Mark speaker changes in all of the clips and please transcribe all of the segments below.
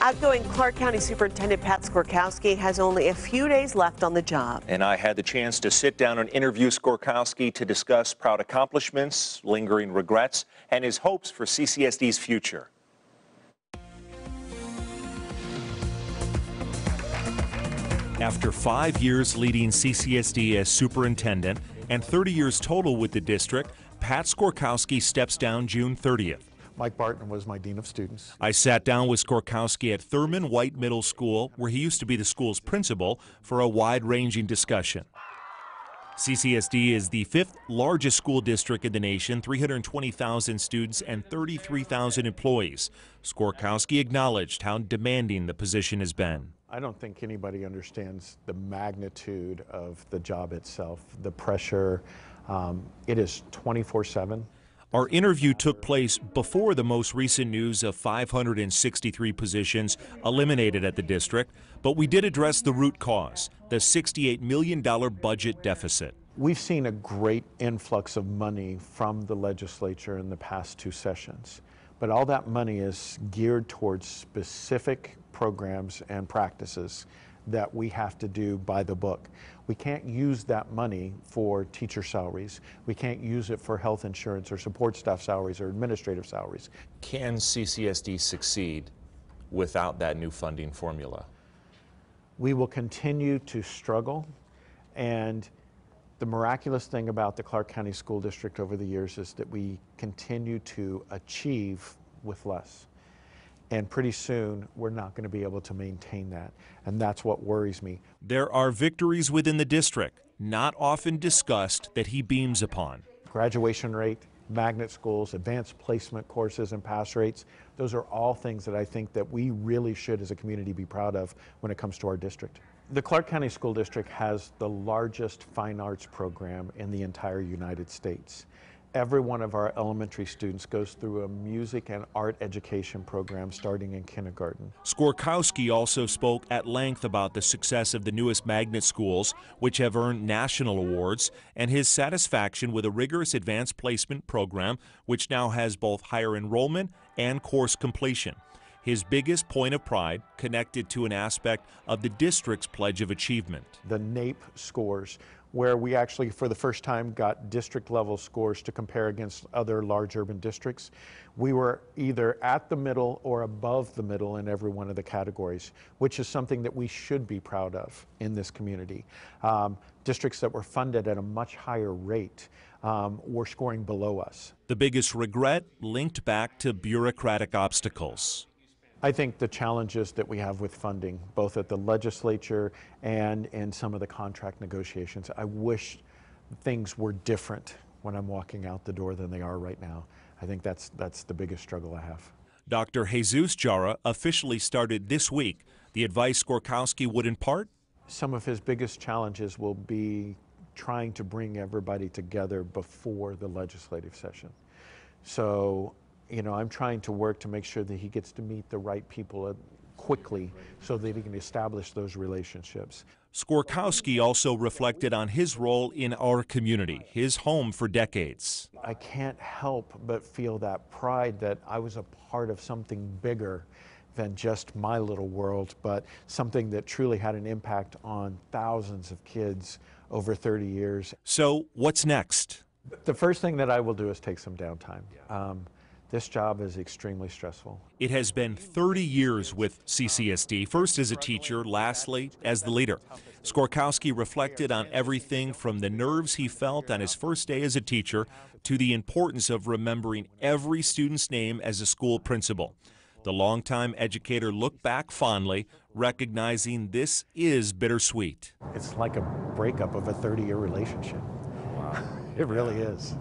Speaker 1: Outgoing Clark County Superintendent Pat Skorkowsky has only a few days left on the job.
Speaker 2: And I had the chance to sit down and interview Skorkowsky to discuss proud accomplishments, lingering regrets, and his hopes for CCSD's future. After 5 years leading CCSD as superintendent and 30 years total with the district, Pat Skorkowsky steps down June 30th.
Speaker 3: Mike Barton was my dean of students.
Speaker 2: I sat down with Skorkowsky at Thurman White Middle School, where he used to be the school's principal, for a wide-ranging discussion. CCSD is the 5th largest school district in the nation, 320,000 students and 33,000 employees. Skorkowsky acknowledged how demanding the position has been.
Speaker 3: I don't think anybody understands the magnitude of the job itself, the pressure. It is 24/7.
Speaker 2: Our interview took place before the most recent news of 563 positions eliminated at the district, but we did address the root cause, the $68 million budget deficit.
Speaker 3: We've seen a great influx of money from the legislature in the past 2 sessions, but all that money is geared towards specific programs and practices that we have to do by the book. We can't use that money for teacher salaries. We can't use it for health insurance or support staff salaries or administrative salaries.
Speaker 2: Can CCSD succeed without that new funding formula?
Speaker 3: We will continue to struggle, and the miraculous thing about the Clark County School District over the years is that we continue to achieve with less. And pretty soon, we're not going to be able to maintain that. And that's what worries me.
Speaker 2: There are victories within the district, not often discussed, that he beams upon.
Speaker 3: Graduation rate, magnet schools, advanced placement courses and pass rates, those are all things that I think that we really should as a community be proud of when it comes to our district. The Clark County School District has the largest fine arts program in the entire United States. Every one of our elementary students goes through a music and art education program starting in kindergarten.
Speaker 2: Skorkowsky also spoke at length about the success of the newest magnet schools, which have earned national awards, and his satisfaction with a rigorous advanced placement program, which now has both higher enrollment and course completion. His biggest point of pride connected to an aspect of the district's Pledge of Achievement.
Speaker 3: The NAEP scores, where we actually for the first time got district level scores to compare against other large urban districts. We were either at the middle or above the middle in every one of the categories, which is something that we should be proud of in this community. Districts that were funded at a much higher rate were scoring below us.
Speaker 2: The biggest regret linked back to bureaucratic obstacles.
Speaker 3: I think the challenges that we have with funding, both at the legislature and in some of the contract negotiations, I wish things were different when I'm walking out the door than they are right now. I think that's the biggest struggle I have.
Speaker 2: Dr. Jesus Jara officially started this week. The advice Skorkowsky would impart?
Speaker 3: Some of his biggest challenges will be trying to bring everybody together before the legislative session. So, you know, I'm trying to work to make sure that he gets to meet the right people quickly so that he can establish those relationships.
Speaker 2: Skorkowsky also reflected on his role in our community, his home for decades.
Speaker 3: I can't help but feel that pride that I was a part of something bigger than just my little world, but something that truly had an impact on thousands of kids over 30 years.
Speaker 2: So what's next?
Speaker 3: The first thing that I will do is take some downtime. This job is extremely stressful.
Speaker 2: It has been 30 years with CCSD, first as a teacher, lastly as the leader. Skorkowsky reflected on everything from the nerves he felt on his first day as a teacher to the importance of remembering every student's name as a school principal. The longtime educator looked back fondly, recognizing this is bittersweet.
Speaker 3: It's like a breakup of a 30-year relationship. Wow. It really is.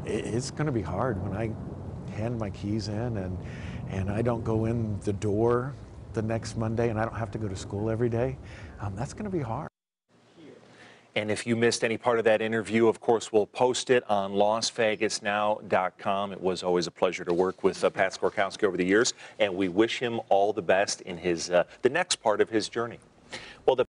Speaker 3: It's going to be hard when I hand my keys in and I don't go in the door the next Monday and I don't have to go to school every day. That's going to be hard.
Speaker 2: And if you missed any part of that interview, of course, we'll post it on LasVegasNow.com. It was always a pleasure to work with Pat Skorkowsky over the years, and we wish him all the best in his the next part of his journey. Well,